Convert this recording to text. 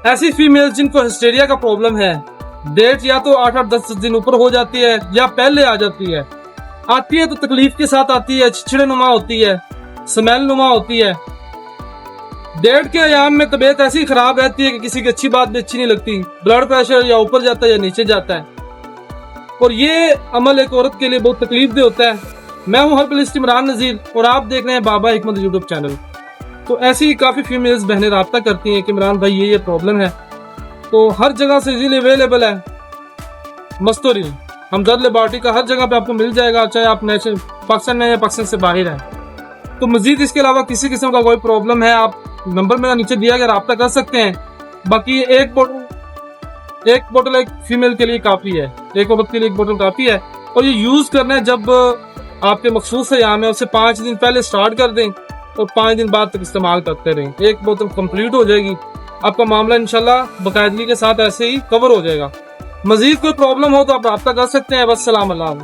ऐसी फीमेल जिनको हिस्टेरिया का प्रॉब्लम है, डेट या तो 8-10 दिन ऊपर हो जाती है या पहले आ जाती है। आती है तो तकलीफ के साथ आती है, छिछड़े नुमा होती है, स्मेल नुमा होती है। डेट के अयाम में तबीयत ऐसी खराब रहती है कि किसी की अच्छी बात भी अच्छी नहीं लगती। ब्लड प्रेशर या ऊपर जाता है या नीचे जाता है, और ये अमल एक औरत के लिए बहुत तकलीफदेह होता है। मैं हूं हर्बलिस्ट इमरान नज़ीर और आप देख रहे हैं बाबा हिकमत यूट्यूब चैनल। तो ऐसी काफ़ी फीमेल्स बहनें राब्ता करती हैं कि इमरान भाई ये प्रॉब्लम है। तो हर जगह से इजीली अवेलेबल है मस्तूरिन, हमदर्द लेबॉरेटरी का हर जगह पे आपको मिल जाएगा, चाहे आप नेशनल पाकिस्तान में या पाकिस्तान से बाहर हैं। तो मजीद इसके अलावा किसी किस्म का कोई प्रॉब्लम है, आप नंबर मेरा नीचे दिया गया रब्ता कर सकते हैं। बाकी एक बोतल एक फीमेल के लिए काफ़ी है, एक औरत के लिए एक बोतल काफ़ी है। और ये यूज़ करना है जब आपके मखसूस अयाम है, उससे 5 दिन पहले स्टार्ट कर दें और 5 दिन बाद तक इस्तेमाल करते रहें। एक बोतल कंप्लीट हो जाएगी, आपका मामला इंशाल्लाह बाकायदगी के साथ ऐसे ही कवर हो जाएगा। मजीद कोई प्रॉब्लम हो तो आप रब्ता कर सकते हैं। बस सलाम अल्लाह।